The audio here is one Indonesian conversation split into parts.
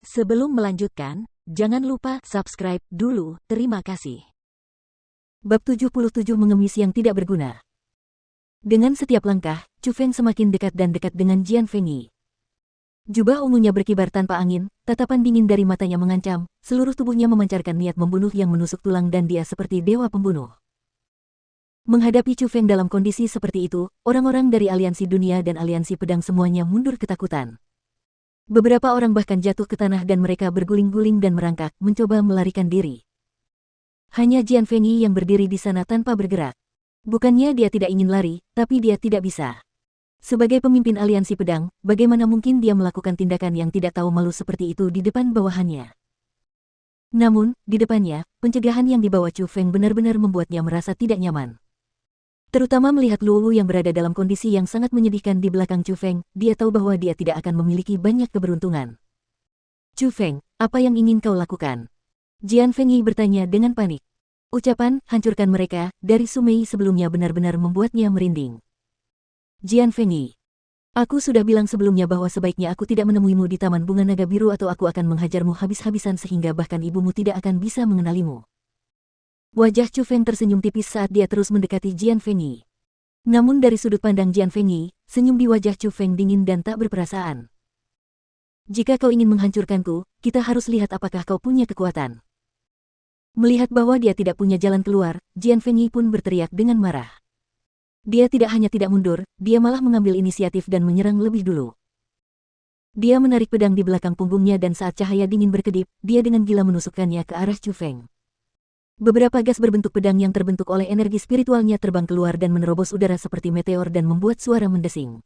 Sebelum melanjutkan, jangan lupa subscribe dulu, terima kasih. Bab 77 Mengemis yang tidak berguna. Dengan setiap langkah, Chu Feng semakin dekat dan dekat dengan Jian Fengyi. Jubah ungunya berkibar tanpa angin, tatapan dingin dari matanya mengancam, seluruh tubuhnya memancarkan niat membunuh yang menusuk tulang dan dia seperti dewa pembunuh. Menghadapi Chu Feng dalam kondisi seperti itu, orang-orang dari aliansi dunia dan aliansi pedang semuanya mundur ketakutan. Beberapa orang bahkan jatuh ke tanah dan mereka berguling-guling dan merangkak, mencoba melarikan diri. Hanya Jian Fengyi yang berdiri di sana tanpa bergerak. Bukannya dia tidak ingin lari, tapi dia tidak bisa. Sebagai pemimpin aliansi pedang, bagaimana mungkin dia melakukan tindakan yang tidak tahu malu seperti itu di depan bawahannya? Namun, di depannya, pencegahan yang dibawa Chu Feng benar-benar membuatnya merasa tidak nyaman. Terutama melihat Luwu yang berada dalam kondisi yang sangat menyedihkan di belakang Chu Feng, dia tahu bahwa dia tidak akan memiliki banyak keberuntungan. Chu Feng, apa yang ingin kau lakukan? Jian Fengyi bertanya dengan panik. Ucapan, hancurkan mereka, dari Su Mei sebelumnya benar-benar membuatnya merinding. Jian Fengyi, aku sudah bilang sebelumnya bahwa sebaiknya aku tidak menemuimu di Taman Bunga Naga Biru atau aku akan menghajarmu habis-habisan sehingga bahkan ibumu tidak akan bisa mengenalimu. Wajah Chu Feng tersenyum tipis saat dia terus mendekati Jian Fengyi. Namun dari sudut pandang Jian Fengyi, senyum di wajah Chu Feng dingin dan tak berperasaan. Jika kau ingin menghancurkanku, kita harus lihat apakah kau punya kekuatan. Melihat bahwa dia tidak punya jalan keluar, Jian Fengyi pun berteriak dengan marah. Dia tidak hanya tidak mundur, dia malah mengambil inisiatif dan menyerang lebih dulu. Dia menarik pedang di belakang punggungnya dan saat cahaya dingin berkedip, dia dengan gila menusukkannya ke arah Chu Feng. Beberapa gas berbentuk pedang yang terbentuk oleh energi spiritualnya terbang keluar dan menerobos udara seperti meteor dan membuat suara mendesing.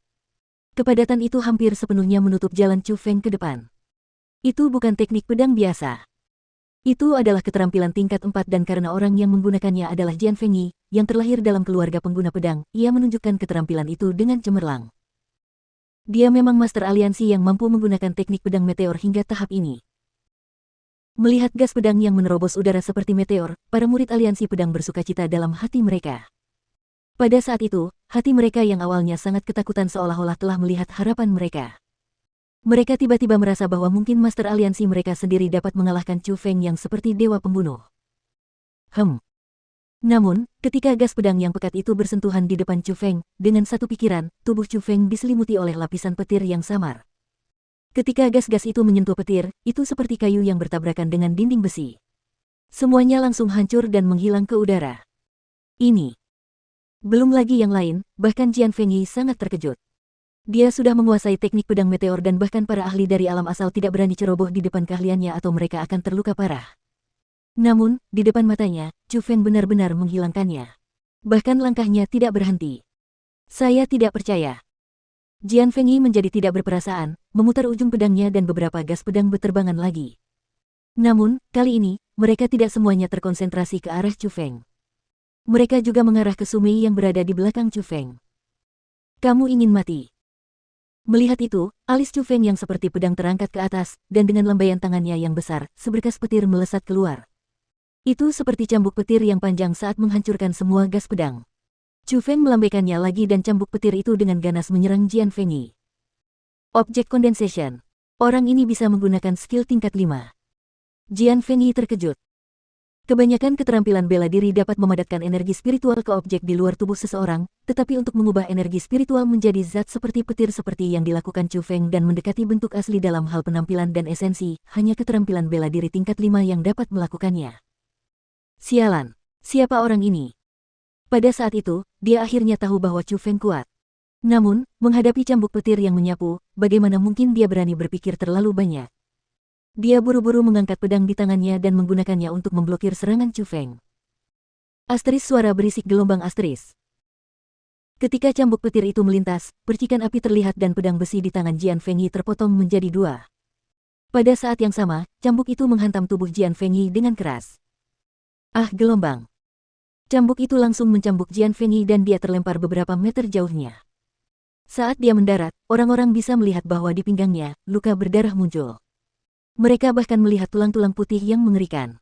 Kepadatan itu hampir sepenuhnya menutup jalan Chu Feng ke depan. Itu bukan teknik pedang biasa. Itu adalah keterampilan tingkat 4 dan karena orang yang menggunakannya adalah Jian Fengyi, yang terlahir dalam keluarga pengguna pedang, ia menunjukkan keterampilan itu dengan cemerlang. Dia memang master aliansi yang mampu menggunakan teknik pedang meteor hingga tahap ini. Melihat gas pedang yang menerobos udara seperti meteor, para murid aliansi pedang bersukacita dalam hati mereka. Pada saat itu, hati mereka yang awalnya sangat ketakutan seolah-olah telah melihat harapan mereka. Mereka tiba-tiba merasa bahwa mungkin master aliansi mereka sendiri dapat mengalahkan Chu Feng yang seperti dewa pembunuh. Namun, ketika gas pedang yang pekat itu bersentuhan di depan Chu Feng, dengan satu pikiran, tubuh Chu Feng diselimuti oleh lapisan petir yang samar. Ketika gas-gas itu menyentuh petir, itu seperti kayu yang bertabrakan dengan dinding besi. Semuanya langsung hancur dan menghilang ke udara. Ini. Belum lagi yang lain, bahkan Jian Fengyi sangat terkejut. Dia sudah menguasai teknik pedang meteor dan bahkan para ahli dari alam asal tidak berani ceroboh di depan keahliannya atau mereka akan terluka parah. Namun, di depan matanya, Chu Feng benar-benar menghilangkannya. Bahkan langkahnya tidak berhenti. Saya tidak percaya. Jian Fengyi menjadi tidak berperasaan, memutar ujung pedangnya dan beberapa gas pedang berterbangan lagi. Namun, kali ini, mereka tidak semuanya terkonsentrasi ke arah Chu Feng. Mereka juga mengarah ke Su Mei yang berada di belakang Chu Feng. Kamu ingin mati? Melihat itu, alis Chu Feng yang seperti pedang terangkat ke atas, dan dengan lambaian tangannya yang besar, seberkas petir melesat keluar. Itu seperti cambuk petir yang panjang saat menghancurkan semua gas pedang. Chu Feng melambaikannya lagi dan cambuk petir itu dengan ganas menyerang Jian Fengyi. Objek condensation. Orang ini bisa menggunakan skill tingkat 5. Jian Fengyi terkejut. Kebanyakan keterampilan bela diri dapat memadatkan energi spiritual ke objek di luar tubuh seseorang, tetapi untuk mengubah energi spiritual menjadi zat seperti petir seperti yang dilakukan Chu Feng dan mendekati bentuk asli dalam hal penampilan dan esensi, hanya keterampilan bela diri tingkat 5 yang dapat melakukannya. Sialan, siapa orang ini? Pada saat itu, dia akhirnya tahu bahwa Chu Feng kuat. Namun, menghadapi cambuk petir yang menyapu, bagaimana mungkin dia berani berpikir terlalu banyak? Dia buru-buru mengangkat pedang di tangannya dan menggunakannya untuk memblokir serangan Chu Feng. Asteris suara berisik gelombang asteris. Ketika cambuk petir itu melintas, percikan api terlihat dan pedang besi di tangan Jian Fengyi terpotong menjadi 2. Pada saat yang sama, cambuk itu menghantam tubuh Jian Fengyi dengan keras. Gelombang. Cambuk itu langsung mencambuk Jian Fengyi dan dia terlempar beberapa meter jauhnya. Saat dia mendarat, orang-orang bisa melihat bahwa di pinggangnya, luka berdarah muncul. Mereka bahkan melihat tulang-tulang putih yang mengerikan.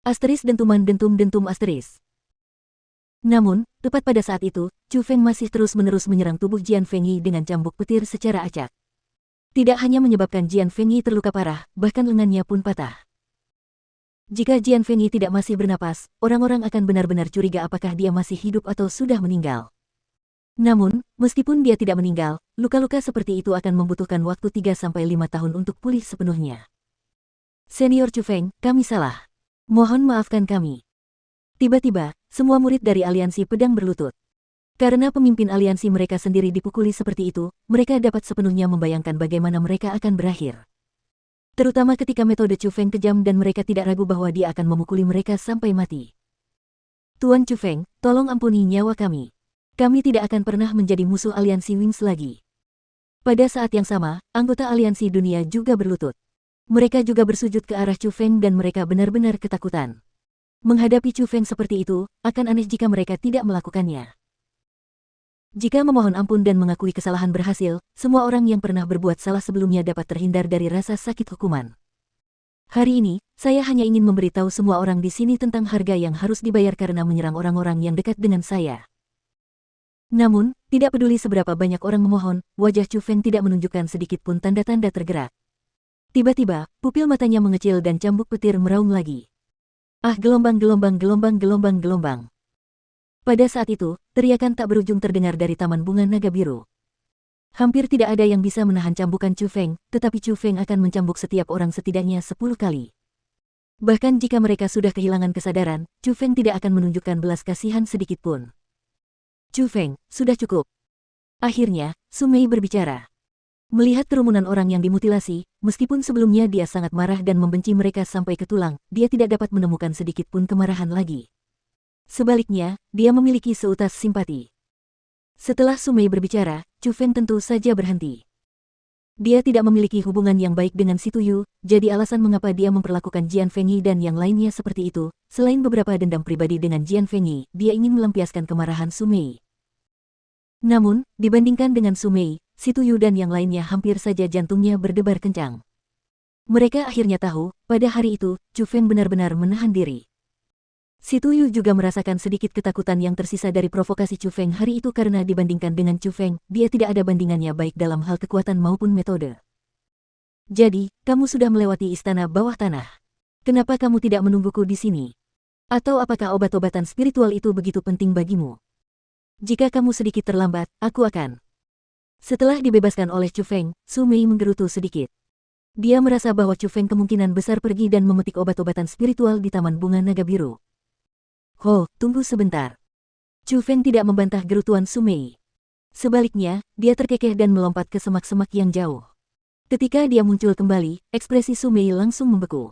Asteris dentuman dentum asteris. Namun, tepat pada saat itu, Chu Feng masih terus-menerus menyerang tubuh Jian Fengyi dengan cambuk petir secara acak. Tidak hanya menyebabkan Jian Fengyi terluka parah, bahkan lengannya pun patah. Jika Jian Fengyi tidak masih bernapas, orang-orang akan benar-benar curiga apakah dia masih hidup atau sudah meninggal. Namun, meskipun dia tidak meninggal, luka-luka seperti itu akan membutuhkan waktu 3-5 tahun untuk pulih sepenuhnya. Senior Chu Feng, kami salah. Mohon maafkan kami. Tiba-tiba, semua murid dari aliansi pedang berlutut. Karena pemimpin aliansi mereka sendiri dipukuli seperti itu, mereka dapat sepenuhnya membayangkan bagaimana mereka akan berakhir. Terutama ketika metode Chu Feng kejam dan mereka tidak ragu bahwa dia akan memukuli mereka sampai mati. Tuan Chu Feng, tolong ampuni nyawa kami. Kami tidak akan pernah menjadi musuh aliansi Wings lagi. Pada saat yang sama, anggota aliansi dunia juga berlutut. Mereka juga bersujud ke arah Chu Feng dan mereka benar-benar ketakutan. Menghadapi Chu Feng seperti itu, akan aneh jika mereka tidak melakukannya. Jika memohon ampun dan mengakui kesalahan berhasil, semua orang yang pernah berbuat salah sebelumnya dapat terhindar dari rasa sakit hukuman. Hari ini, saya hanya ingin memberitahu semua orang di sini tentang harga yang harus dibayar karena menyerang orang-orang yang dekat dengan saya. Namun, tidak peduli seberapa banyak orang memohon, wajah Chu Feng tidak menunjukkan sedikit pun tanda-tanda tergerak. Tiba-tiba, pupil matanya mengecil dan cambuk petir meraung lagi. Ah, gelombang, gelombang, gelombang, gelombang, gelombang. Pada saat itu, teriakan tak berujung terdengar dari Taman Bunga Naga Biru. Hampir tidak ada yang bisa menahan cambukan Chu Feng, tetapi Chu Feng akan mencambuk setiap orang setidaknya 10 kali. Bahkan jika mereka sudah kehilangan kesadaran, Chu Feng tidak akan menunjukkan belas kasihan sedikit pun. Chu Feng, sudah cukup. Akhirnya, Su Mei berbicara. Melihat kerumunan orang yang dimutilasi, meskipun sebelumnya dia sangat marah dan membenci mereka sampai ke tulang, dia tidak dapat menemukan sedikit pun kemarahan lagi. Sebaliknya, dia memiliki seutas simpati. Setelah Su Mei berbicara, Chu Feng tentu saja berhenti. Dia tidak memiliki hubungan yang baik dengan Si Tuyu, jadi alasan mengapa dia memperlakukan Jian Fengyi dan yang lainnya seperti itu, selain beberapa dendam pribadi dengan Jian Fengyi, dia ingin melampiaskan kemarahan Su Mei. Namun, dibandingkan dengan Su Mei, Si Tuyu dan yang lainnya hampir saja jantungnya berdebar kencang. Mereka akhirnya tahu, pada hari itu, Chu Feng benar-benar menahan diri. Si Tuyu juga merasakan sedikit ketakutan yang tersisa dari provokasi Chu Feng hari itu karena dibandingkan dengan Chu Feng, dia tidak ada bandingannya baik dalam hal kekuatan maupun metode. Jadi, kamu sudah melewati istana bawah tanah. Kenapa kamu tidak menungguku di sini? Atau apakah obat-obatan spiritual itu begitu penting bagimu? Jika kamu sedikit terlambat, aku akan. Setelah dibebaskan oleh Chu Feng, Su Mei menggerutu sedikit. Dia merasa bahwa Chu Feng kemungkinan besar pergi dan memetik obat-obatan spiritual di Taman Bunga Naga Biru. Ho, tunggu sebentar. Chu Feng tidak membantah gerutuan Su Mei. Sebaliknya, dia terkekeh dan melompat ke semak-semak yang jauh. Ketika dia muncul kembali, ekspresi Su Mei langsung membeku.